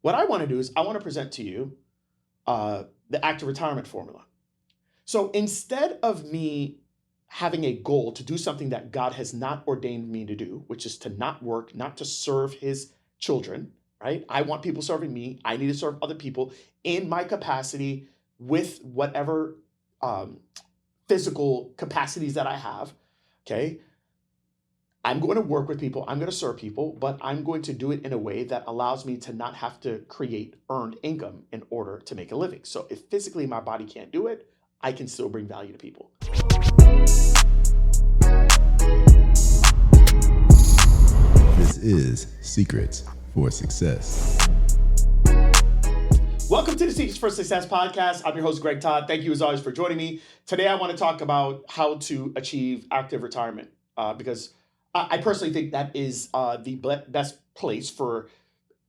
What I want to do is I want to present to you the active retirement formula. So instead of me having a goal to do something that God has not ordained me to do, which is to not work, not to serve his children, right? I want people serving me. I need to serve other people in my capacity with whatever um, physical capacities that I have. Okay. I'm going to work with people. I'm going to serve people, but I'm going to do it in a way that allows me to not have to create earned income in order to make a living. So if physically my body can't do it, I can still bring value to people. This is Secrets for Success. Welcome to the Secrets for Success podcast. I'm your host, Greg Todd. Thank you as always for joining me. Today, I want to talk about how to achieve active retirement because I personally think that is the best place for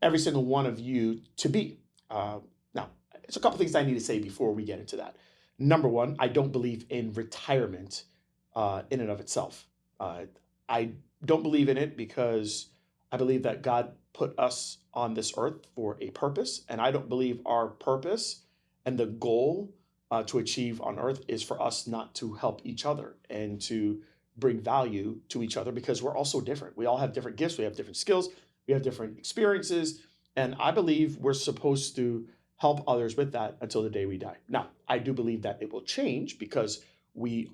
every single one of you to be. Now, there's a couple things I need to say before we get into that. Number one, I don't believe in retirement in and of itself. I don't believe in it because I believe that God put us on this earth for a purpose, and I don't believe our purpose and the goal to achieve on earth is for us not to help each other and to bring value to each other, because we're all so different. We all have different gifts, we have different skills, we have different experiences, and I believe we're supposed to help others with that until the day we die. Now, I do believe that it will change because we're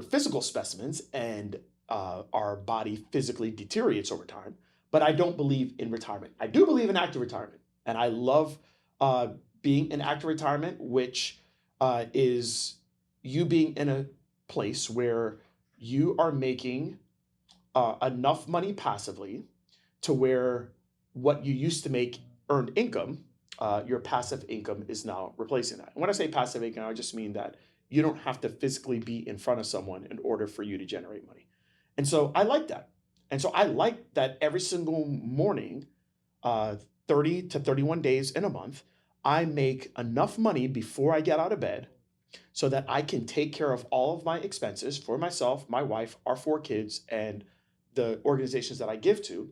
physical specimens, and our body physically deteriorates over time. But I don't believe in retirement. I do believe in active retirement, and I love being in active retirement, which is you being in a place where you are making enough money passively to where what you used to make earned income, your passive income is now replacing that. And when I say passive income, I just mean that you don't have to physically be in front of someone in order for you to generate money. And so I like that. And so I like that every single morning, 30 to 31 days in a month, I make enough money before I get out of bed so that I can take care of all of my expenses for myself, my wife, our 4 kids, and the organizations that I give to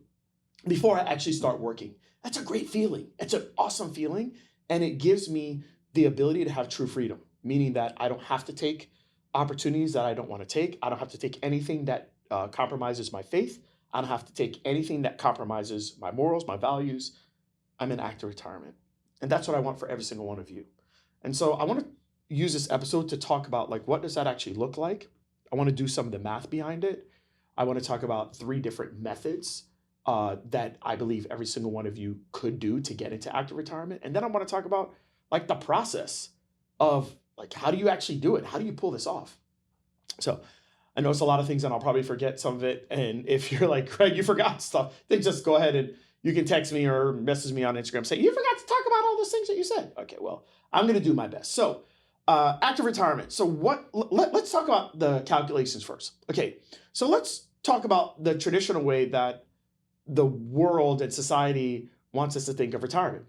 before I actually start working. That's a great feeling. It's an awesome feeling. And it gives me the ability to have true freedom, meaning that I don't have to take opportunities that I don't want to take. I don't have to take anything that compromises my faith. I don't have to take anything that compromises my morals, my values. I'm in active retirement. And that's what I want for every single one of you. And so I want to use this episode to talk about, like, what does that actually look like? I want to do some of the math behind it. I want to talk about 3 different methods that I believe every single one of you could do to get into active retirement. And then I want to talk about, like, the process of, like, how do you actually do it? How do you pull this off? So I know it's a lot of things and I'll probably forget some of it. And if you're like, Greg, you forgot stuff, then just go ahead and you can text me or message me on Instagram, say, you forgot to talk about all those things that you said. Okay, well, I'm going to do my best. So active retirement. So let's talk about the calculations first. Okay, so let's talk about the traditional way that the world and society wants us to think of retirement.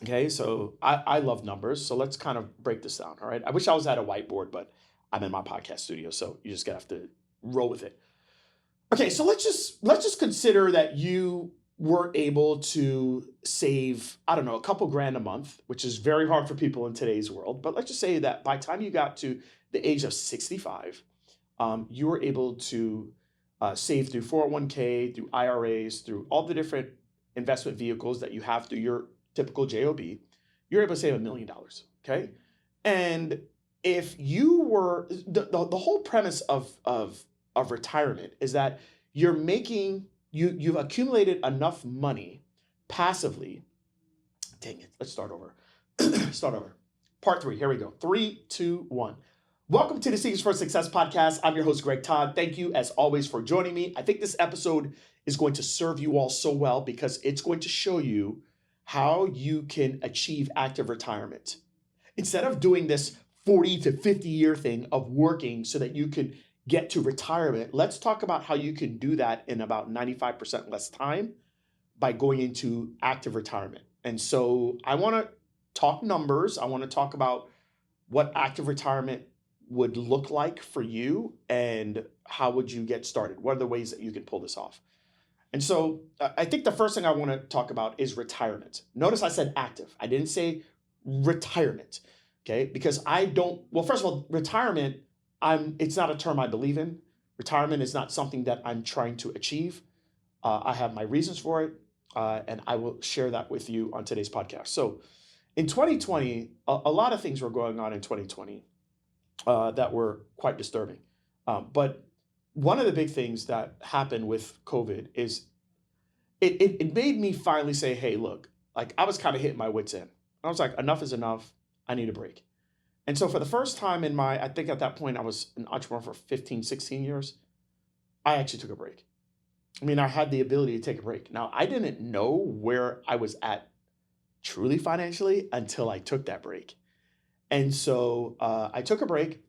Okay, so I love numbers. So let's kind of break this down. All right. I wish I was at a whiteboard, but I'm in my podcast studio, so you just gotta have to roll with it. Okay, so let's just consider that you were able to save, I don't know, a couple grand a month, which is very hard for people in today's world. But let's just say that by the time you got to the age of 65, you were able to save through 401k, through IRAs, through all the different investment vehicles that you have through your typical JOB. You're able to save $1 million. Okay, and if you were the whole premise of retirement is that you're making you've accumulated enough money passively. Dang it, let's start over. Start over. Part 3. Here we go. 3, 2, 1. Welcome to the Secrets for Success podcast. I'm your host, Greg Todd. Thank you as always for joining me. I think this episode is going to serve you all so well because it's going to show you how you can achieve active retirement. Instead of doing this 40 to 50 year thing of working so that you could get to retirement, let's talk about how you can do that in about 95% less time by going into active retirement. And so I want to talk numbers. I want to talk about what active retirement would look like for you and how would you get started? What are the ways that you can pull this off? And so I think the first thing I want to talk about is retirement. Notice I said active. I didn't say retirement. Okay? Because I don't, well, first of all, retirement, it's not a term I believe in. Retirement is not something that I'm trying to achieve. I have my reasons for it, and I will share that with you on today's podcast. So in 2020, a lot of things were going on in 2020 that were quite disturbing. But one of the big things that happened with COVID is it made me finally say, hey, look, like I was kind of hitting my wits end. I was like, enough is enough. I need a break. And so for the first time in I think at that point I was an entrepreneur for 15, 16 years, I actually took a break. I mean, I had the ability to take a break. Now, I didn't know where I was at truly financially until I took that break. And so I took a break.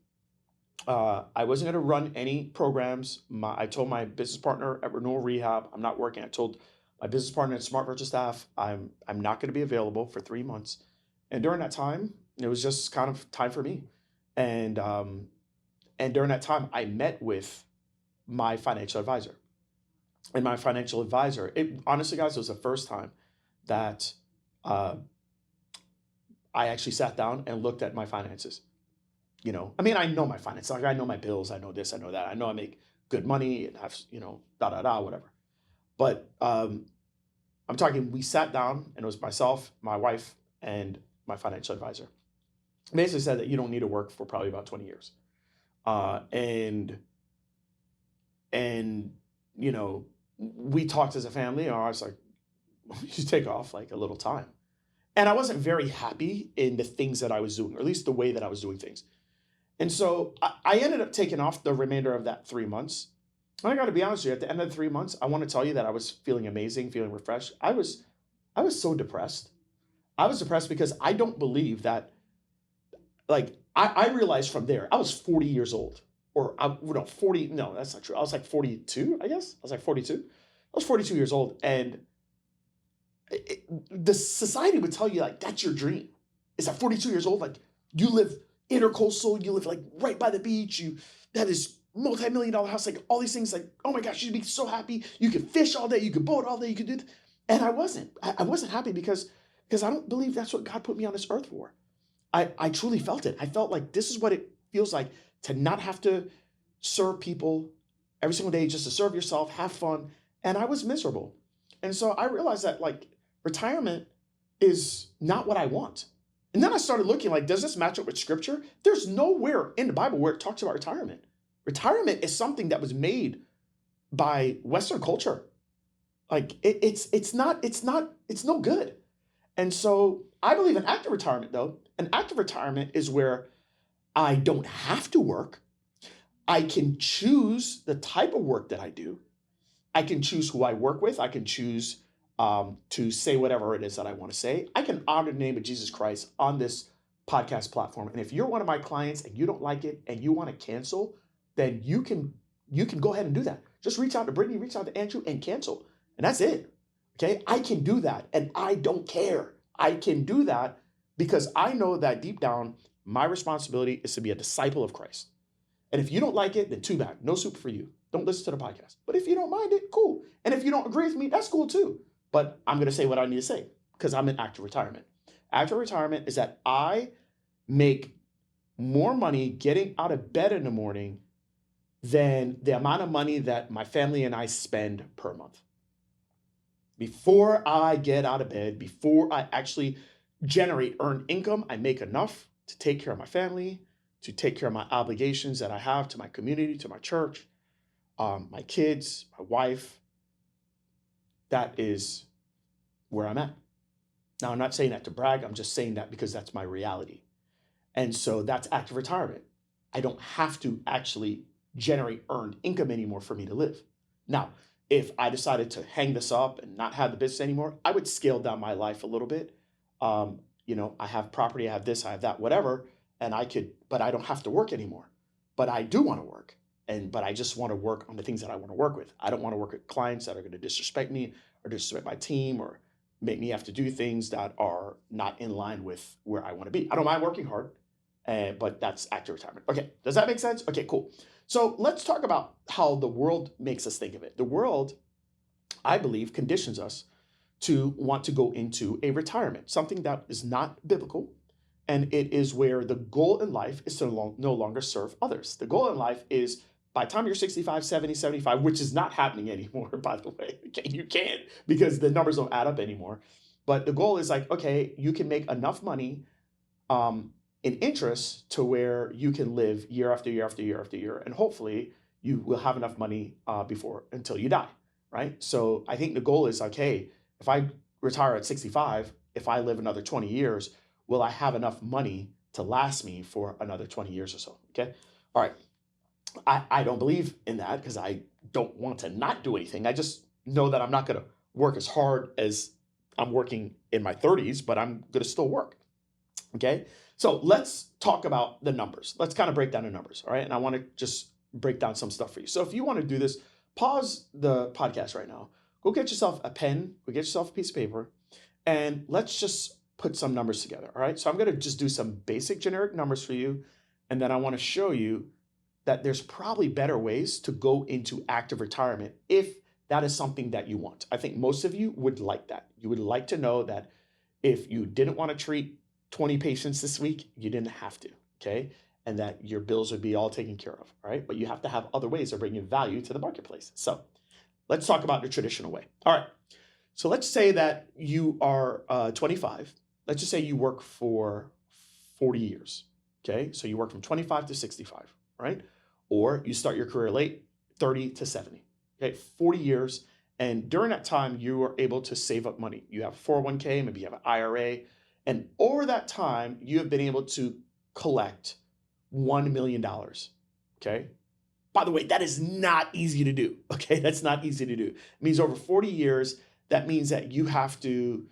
I wasn't going to run any programs. I told my business partner at Renewal Rehab, I'm not working. I told my business partner at Smart Virtual Staff, I'm not going to be available for 3 months. And during that time, it was just kind of time for me. And during that time, I met with my financial advisor. And my financial advisor, honestly, guys, it was the first time that I actually sat down and looked at my finances. I mean, I know my finances. Like I know my bills. I know this. I know that. I know I make good money and have, whatever. But I'm talking. We sat down, and it was myself, my wife, and my financial advisor. Basically said that you don't need to work for probably about 20 years, and we talked as a family. I was like, you should take off like a little time. And I wasn't very happy in the things that I was doing, or at least the way that I was doing things. And so I ended up taking off the remainder of that 3 months. And I got to be honest with you, at the end of the 3 months, I want to tell you that I was feeling amazing, feeling refreshed. I was so depressed. I was depressed because I don't believe that, like, I realized from there, I was 40 years old. Or, 40, no, that's not true. I was like 42, I guess. I was like 42. I was 42 years old. And the society would tell you, like, that's your dream. Is at 42 years old, like, you live intercoastal, you live, like, right by the beach, you have this multi-million-dollar house, like, all these things, like, oh my gosh, you'd be so happy. You could fish all day, you could boat all day, you could do that. And I wasn't. I wasn't happy because I don't believe that's what God put me on this earth for. I truly felt it. I felt like this is what it feels like to not have to serve people every single day, just to serve yourself, have fun. And I was miserable. And so I realized that, like, retirement is not what I want. And then I started looking like, does this match up with scripture? There's nowhere in the Bible where it talks about retirement. Retirement is something that was made by Western culture. Like it's no good. And so I believe in active retirement though. And active retirement is where I don't have to work. I can choose the type of work that I do. I can choose who I work with. I can choose to say whatever it is that I want to say. I can honor the name of Jesus Christ on this podcast platform. And if you're one of my clients and you don't like it and you want to cancel, then you can go ahead and do that. Just reach out to Brittany, reach out to Andrew and cancel. And that's it. Okay. I can do that. And I don't care. I can do that because I know that deep down, my responsibility is to be a disciple of Christ. And if you don't like it, then too bad. No soup for you. Don't listen to the podcast. But if you don't mind it, cool. And if you don't agree with me, that's cool too. But I'm going to say what I need to say because I'm in active retirement. Active retirement is that I make more money getting out of bed in the morning than the amount of money that my family and I spend per month. Before I get out of bed, before I actually earn income, I make enough to take care of my family, to take care of my obligations that I have to my community, to my church, my kids, my wife. That is where I'm at. Now, I'm not saying that to brag. I'm just saying that because that's my reality. And so that's active retirement. I don't have to actually generate earned income anymore for me to live. Now, if I decided to hang this up and not have the business anymore, I would scale down my life a little bit. I have property, I have this, I have that, whatever, and but I don't have to work anymore. But I do want to work. But I just want to work on the things that I want to work with. I don't want to work with clients that are going to disrespect me or disrespect my team or make me have to do things that are not in line with where I want to be. I don't mind working hard, but that's active retirement. Okay, does that make sense? Okay, cool. So let's talk about how the world makes us think of it. The world I believe, conditions us to want to go into a retirement, something that is not biblical. And it is where the goal in life is to no longer serve others. The goal in life is by the time you're 65, 70, 75, which is not happening anymore, by the way. Okay, you can't because the numbers don't add up anymore. But the goal is like, okay, you can make enough money in interest to where you can live year after year after year after year. And hopefully you will have enough money before until you die, right? So I think the goal is like, hey, if I retire at 65, if I live another 20 years, will I have enough money to last me for another 20 years or so? Okay. All right. I don't believe in that because I don't want to not do anything. I just know that I'm not going to work as hard as I'm working in my 30s, but I'm going to still work. Okay. So let's talk about the numbers. Let's kind of break down the numbers. All right. And I want to just break down some stuff for you. So if you want to do this, pause the podcast right now. Go get yourself a pen, go get yourself a piece of paper, and let's just put some numbers together. All right. So I'm going to just do some basic generic numbers for you. And then I want to show you that there's probably better ways to go into active retirement if that is something that you want. I think most of you would like that. You would like to know that if you didn't want to treat 20 patients this week, you didn't have to, okay? And that your bills would be all taken care of, all right? But you have to have other ways of bringing value to the marketplace. So let's talk about the traditional way. All right, so let's say that you are 25. Let's just say you work for 40 years, okay? So you work from 25 to 65, right? Or you start your career late, 30 to 70, okay? 40 years, and during that time, you are able to save up money. You have 401k, maybe you have an IRA, and over that time, you have been able to collect $1 million, okay? By the way, that is not easy to do, okay? That's not easy to do. It means over 40 years, that means that you have to,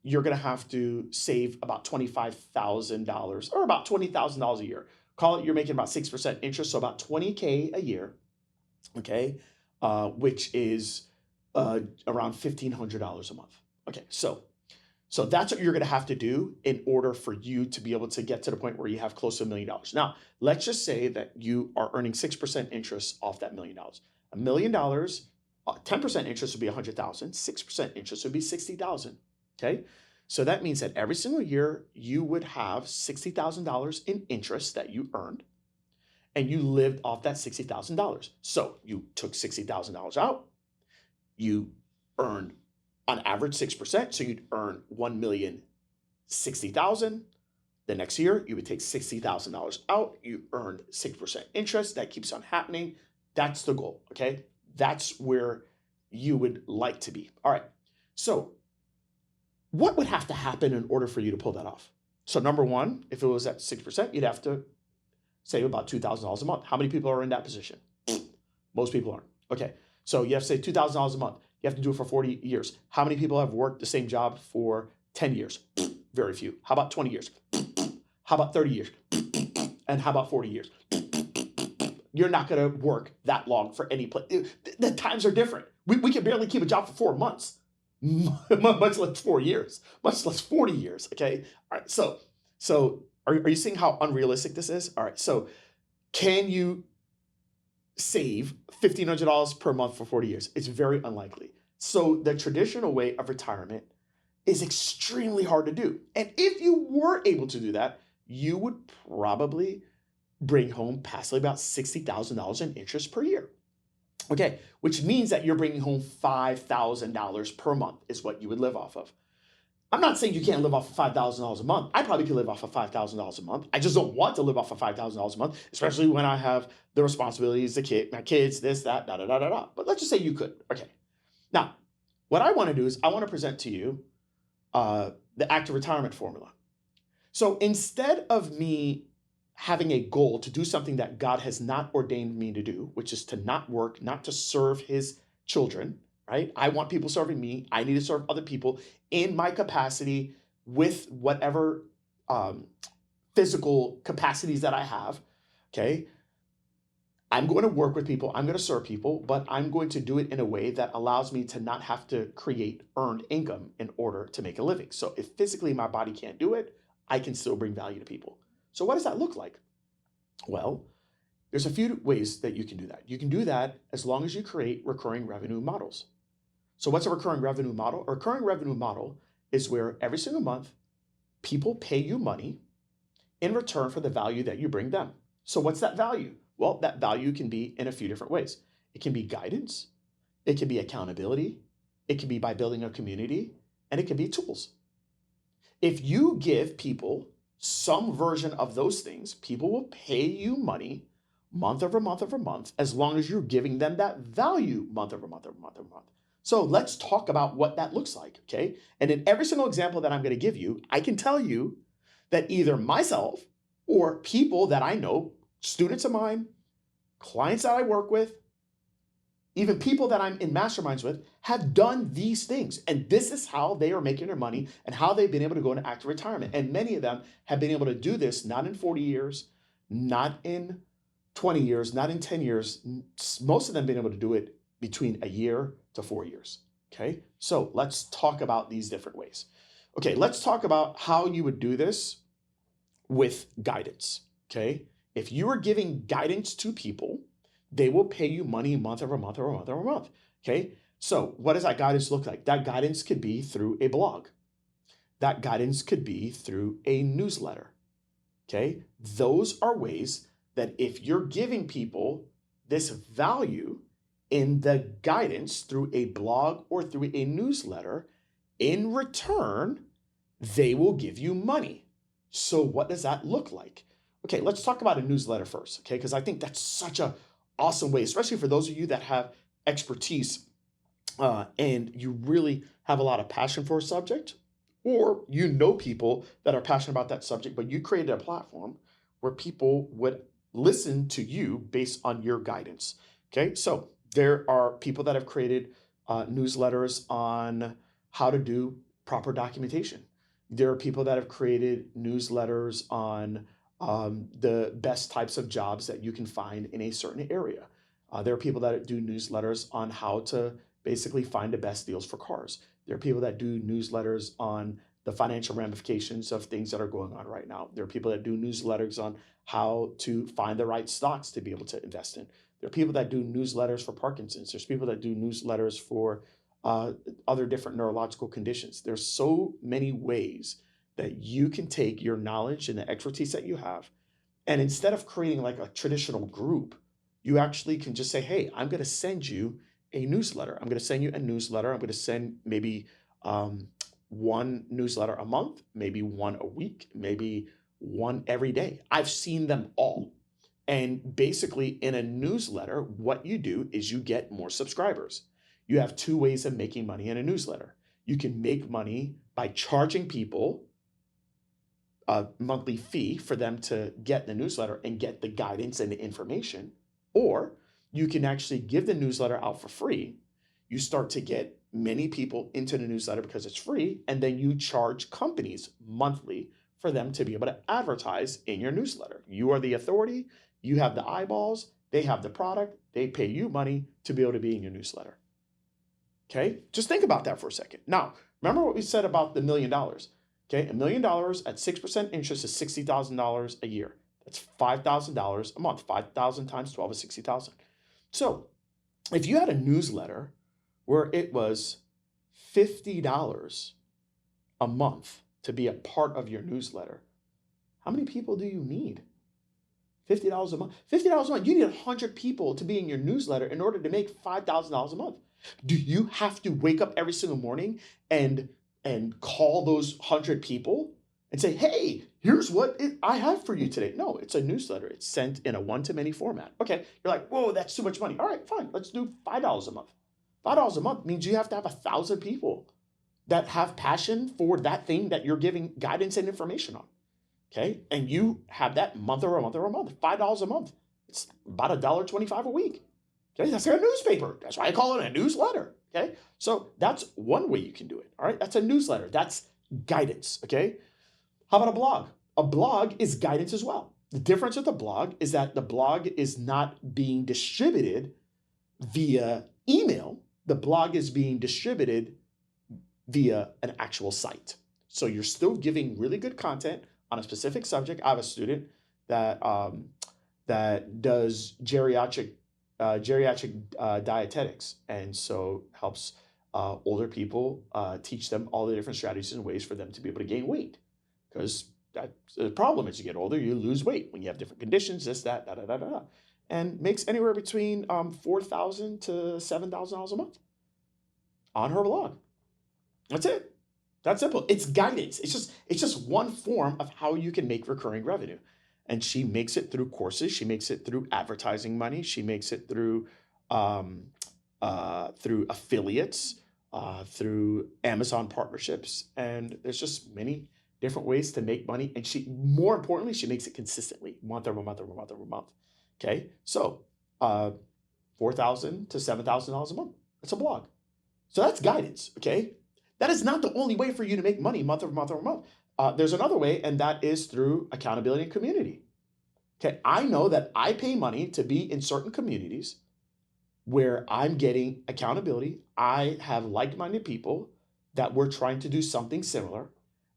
you're gonna have to save about $25,000 or about $20,000 a year. Call it you're making about 6% interest, so about 20K a year, okay? Which is around $1,500 a month. Okay, so that's what you're going to have to do in order for you to be able to get to the point where you have close to $1 million. Now, let's just say that you are earning 6% interest off that $1 million. $1 million, 10% interest would be 100,000. 6% interest would be 60,000. Okay, so that means that every single year you would have $60,000 in interest that you earned, and you lived off that $60,000. So you took $60,000 out, you earned on average 6%, so you'd earn $1,060,000. The next year, you would take $60,000 out, you earned 6% interest. That keeps on happening. That's the goal, okay? That's where you would like to be. All right, so what would have to happen in order for you to pull that off? So number one, if it was at 6%, you'd have to save about $2,000 a month. How many people are in that position? Most people aren't. Okay, so you have to save $2,000 a month. You have to do it for 40 years. How many people have worked the same job for 10 years? Very few. How about 20 years? How about 30 years? And how about 40 years? You're not going to work that long for any place. The times are different. We can barely keep a job for 4 months, much less 4 years, much less 40 years, okay? All right, so are you seeing how unrealistic this is? All right, so can you save $1,500 per month for 40 years? It's very unlikely. So the traditional way of retirement is extremely hard to do. And if you were able to do that, you would probably bring home passively about $60,000 in interest per year. Okay, which means that you're bringing home $5,000 per month is what you would live off of. I'm not saying you can't live off of $5,000 a month. I probably could live off of $5,000 a month. I just don't want to live off of $5,000 a month, especially when I have the responsibilities, my kids, this, that, da, da, da, da, da. But let's just say you could. Okay. Now, what I want to do is I want to present to you the active retirement formula. So instead of me having a goal to do something that God has not ordained me to do, which is to not work, not to serve his children, right? I want people serving me. I need to serve other people in my capacity with whatever physical capacities that I have, okay? I'm going to work with people. I'm going to serve people, but I'm going to do it in a way that allows me to not have to create earned income in order to make a living. So if physically my body can't do it, I can still bring value to people. So what does that look like? Well, there's a few ways that you can do that. You can do that as long as you create recurring revenue models. So what's a recurring revenue model? A recurring revenue model is where every single month people pay you money in return for the value that you bring them. So what's that value? Well, that value can be in a few different ways. It can be guidance, it can be accountability, it can be by building a community, and it can be tools. If you give people some version of those things, people will pay you money month over month over month, as long as you're giving them that value month over month over month over month. So let's talk about what that looks like, okay? And in every single example that I'm going to give you, I can tell you that either myself or people that I know, students of mine, clients that I work with, even people that I'm in masterminds with, have done these things. And this is how they are making their money and how they've been able to go into active retirement. And many of them have been able to do this not in 40 years, not in 20 years, not in 10 years. Most of them have been able to do it between a year to 4 years. Okay, so let's talk about these different ways. Okay, let's talk about how you would do this with guidance. Okay, if you are giving guidance to people, they will pay you money month over month over month over month. Okay, so what does that guidance look like? That guidance could be through a blog. That guidance could be through a newsletter. Okay, those are ways that if you're giving people this value in the guidance through a blog or through a newsletter, in return, they will give you money. So what does that look like? Okay, let's talk about a newsletter first, okay? Because I think that's such a awesome way, especially for those of you that have expertise and you really have a lot of passion for a subject, or you know people that are passionate about that subject, but you created a platform where people would listen to you based on your guidance. Okay, so there are people that have created newsletters on how to do proper documentation. There are people that have created newsletters on the best types of jobs that you can find in a certain area. There are people that do newsletters on how to basically find the best deals for cars. There are people that do newsletters on the financial ramifications of things that are going on right now. There are people that do newsletters on how to find the right stocks to be able to invest in. There are people that do newsletters for Parkinson's. There's people that do newsletters for other different neurological conditions. There's so many ways that you can take your knowledge and the expertise that you have, and instead of creating like a traditional group, you actually can just say, hey, I'm going to send you a newsletter. I'm going to send you a newsletter. I'm going to send maybe one newsletter a month, maybe one a week, maybe one every day. I've seen them all. And basically in a newsletter, what you do is you get more subscribers. You have two ways of making money in a newsletter. You can make money by charging people a monthly fee for them to get the newsletter and get the guidance and the information, or you can actually give the newsletter out for free. You start to get many people into the newsletter because it's free, and then you charge companies monthly for them to be able to advertise in your newsletter. You are the authority, you have the eyeballs, they have the product, they pay you money to be able to be in your newsletter. Okay, just think about that for a second. Now, remember what we said about the $1 million. Okay, $1 million at 6% interest is $60,000 a year. That's $5,000 a month. 5,000 times 12 is 60,000. So if you had a newsletter where it was $50 a month to be a part of your newsletter, how many people do you need? $50 a month. $50 a month. You need 100 people to be in your newsletter in order to make $5,000 a month. Do you have to wake up every single morning and call those 100 people and say, hey, here's what I have for you today? No, it's a newsletter. It's sent in a one-to-many format. Okay, you're like, whoa, that's too much money. All right, fine. Let's do $5 a month. $5 a month means you have to have 1,000 people that have passion for that thing that you're giving guidance and information on. Okay, and you have that month over month over month, $5 a month. It's about $1.25 a week. Okay, that's a newspaper. That's why I call it a newsletter. Okay, so that's one way you can do it. All right, that's a newsletter. That's guidance. Okay, how about a blog? A blog is guidance as well. The difference with a blog is that the blog is not being distributed via email. The blog is being distributed via an actual site. So you're still giving really good content on a specific subject. I have a student that that does geriatric dietetics, and so helps older people, teach them all the different strategies and ways for them to be able to gain weight. Because that's the problem. As you get older, you lose weight when you have different conditions, this, that, da, da, da, da, da. And makes anywhere between $4,000 to $7,000 a month on her blog. That's it. That's simple. It's guidance. It's just one form of how you can make recurring revenue. And she makes it through courses. She makes it through advertising money. She makes it through through affiliates, through Amazon partnerships, and there's just many different ways to make money. And she, more importantly, she makes it consistently, month over month over month over month. Okay, so $4,000 to $7,000 a month. That's a blog. So that's guidance. Okay, that is not the only way for you to make money month over month over month. There's another way, and that is through accountability and community. Okay, I know that I pay money to be in certain communities where I'm getting accountability. I have like-minded people that we're trying to do something similar,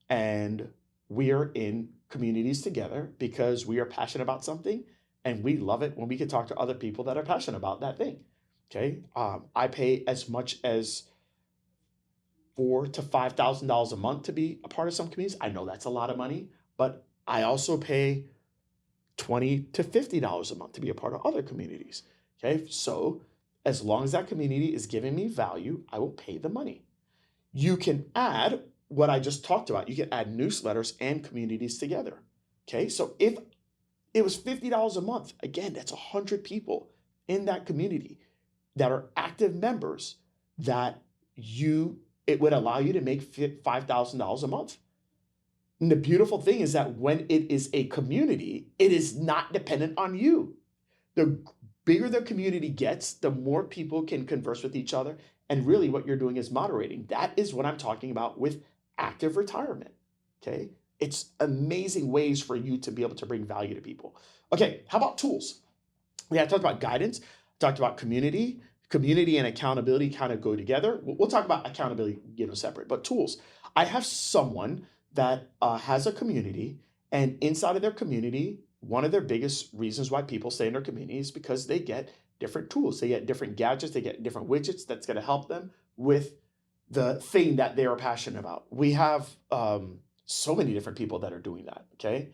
and we are in communities together because we are passionate about something, and we love it when we can talk to other people that are passionate about that thing. Okay, I pay as much as $4,000 to $5,000 a month to be a part of some communities. I know that's a lot of money, but I also pay $20 to $50 a month to be a part of other communities. Okay, so as long as that community is giving me value, I will pay the money. You can add what I just talked about. You can add newsletters and communities together. Okay, so if it was $50 a month, again, that's 100 people in that community that are active members that it would allow you to make $5,000 a month. And the beautiful thing is that when it is a community, it is not dependent on you. The bigger the community gets, the more people can converse with each other. And really what you're doing is moderating. That is what I'm talking about with active retirement. Okay. It's amazing ways for you to be able to bring value to people. Okay. How about tools? I talked about guidance, talked about community. Community and accountability kind of go together. We'll talk about accountability, separate, but tools. I have someone that has a community, and inside of their community, one of their biggest reasons why people stay in their community is because they get different tools. They get different gadgets. They get different widgets that's going to help them with the thing that they are passionate about. We have so many different people that are doing that. Okay.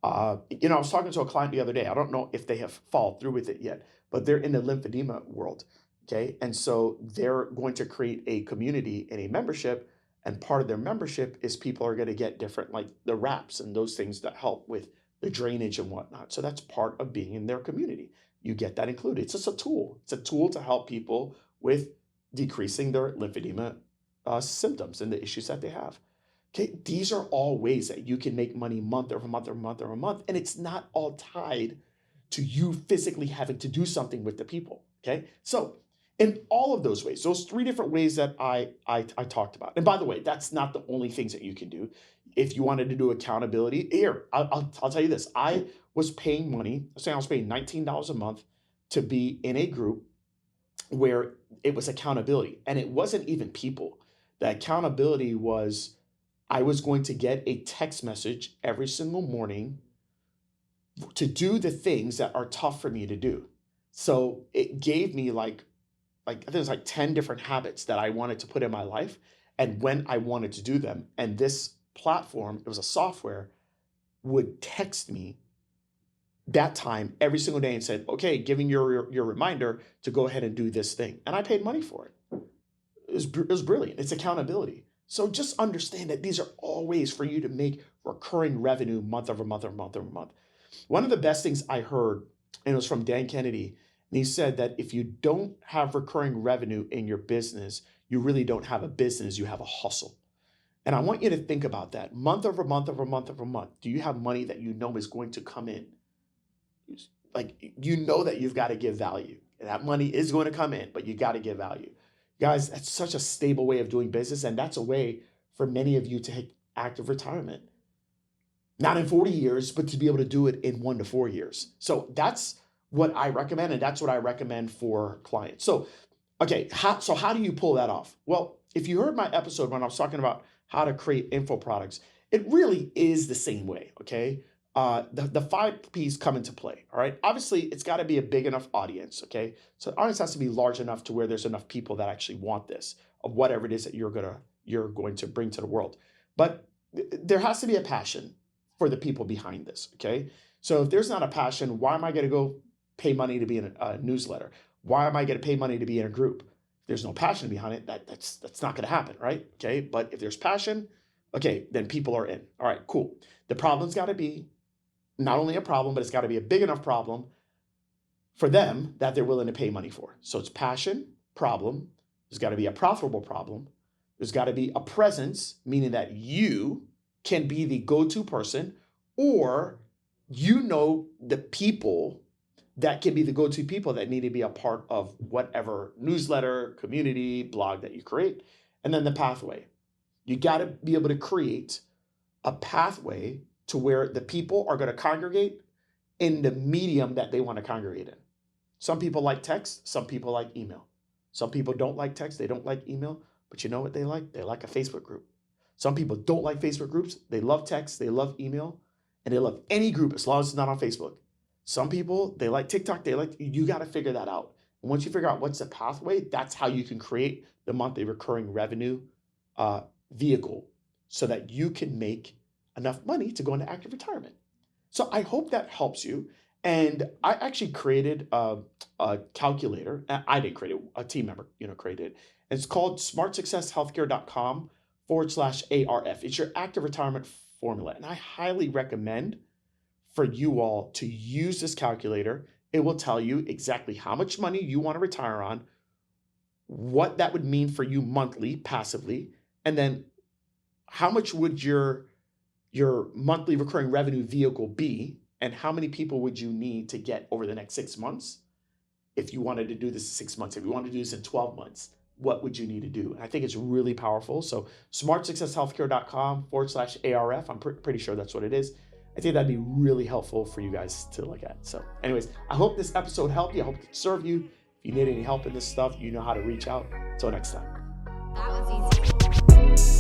I was talking to a client the other day. I don't know if they have followed through with it yet, but they're in the lymphedema world. Okay. And so they're going to create a community and a membership. And part of their membership is people are going to get different, like the wraps and those things that help with the drainage and whatnot. So that's part of being in their community. You get that included. It's just a tool. It's a tool to help people with decreasing their lymphedema symptoms and the issues that they have. Okay. These are all ways that you can make money month over month over month over month. And it's not all tied to you physically having to do something with the people. Okay. So in all of those ways, those three different ways that I talked about. And by the way, that's not the only things that you can do. If you wanted to do accountability, here, I'll tell you this. I was paying money, I was paying $19 a month to be in a group where it was accountability. And it wasn't even people. The accountability was I was going to get a text message every single morning to do the things that are tough for me to do. So it gave me I think it was 10 different habits that I wanted to put in my life and when I wanted to do them. And this platform, it was a software, would text me that time every single day and said, okay, giving your reminder to go ahead and do this thing. And I paid money for it. It was brilliant. It's accountability. So just understand that these are all ways for you to make recurring revenue month over month over month over month. One of the best things I heard, and it was from Dan Kennedy, and he said that if you don't have recurring revenue in your business, you really don't have a business, you have a hustle. And I want you to think about that. Month over month over month over month, do you have money that you know is going to come in? That you've got to give value. And that money is going to come in, but you got to give value. Guys, that's such a stable way of doing business, and that's a way for many of you to take active retirement. Not in 40 years, but to be able to do it in 1 to 4 years. So that's what I recommend, and that's what I recommend for clients. So, okay, how do you pull that off? Well, if you heard my episode when I was talking about how to create info products, it really is the same way, okay? the 5 P's come into play. All right. Obviously, it's got to be a big enough audience. Okay. So the audience has to be large enough to where there's enough people that actually want this, of whatever it is that you're going to bring to the world. But there has to be a passion for the people behind this. Okay. So if there's not a passion, why am I going to go pay money to be in a newsletter? Why am I going to pay money to be in a group? If there's no passion behind it, that's not going to happen, right? Okay. But if there's passion, okay, then people are in. All right, cool. The problem's got to be not only a problem, but it's got to be a big enough problem for them that they're willing to pay money for. So it's passion, problem. There's got to be a profitable problem. There's got to be a presence, meaning that you can be the go-to person, or you know the people that can be the go-to people that need to be a part of whatever newsletter, community, blog that you create. And then the pathway. You got to be able to create a pathway to where the people are going to congregate in the medium that they want to congregate in. Some people like text, some people like email. Some people don't like text, they don't like email, but you know what they like? They like a Facebook group. Some people don't like Facebook groups, they love text, they love email, and they love any group as long as it's not on Facebook. Some people, they like TikTok, you got to figure that out. And once you figure out what's the pathway, that's how you can create the monthly recurring revenue vehicle so that you can make enough money to go into active retirement. So I hope that helps you. And I actually created a calculator. I didn't create it, a team member, created it. It's called smartsuccesshealthcare.com/ARF. It's your active retirement formula. And I highly recommend for you all to use this calculator. It will tell you exactly how much money you want to retire on, what that would mean for you monthly, passively, and then how much would your monthly recurring revenue vehicle be, and how many people would you need to get over the next 6 months if you wanted to do this in 6 months? If you wanted to do this in 12 months, what would you need to do? And I think it's really powerful. So smartsuccesshealthcare.com/ARF. I'm pretty sure that's what it is. I think that'd be really helpful for you guys to look at. So anyways, I hope this episode helped you. I hope it served you. If you need any help in this stuff, you know how to reach out. Until next time. That was easy.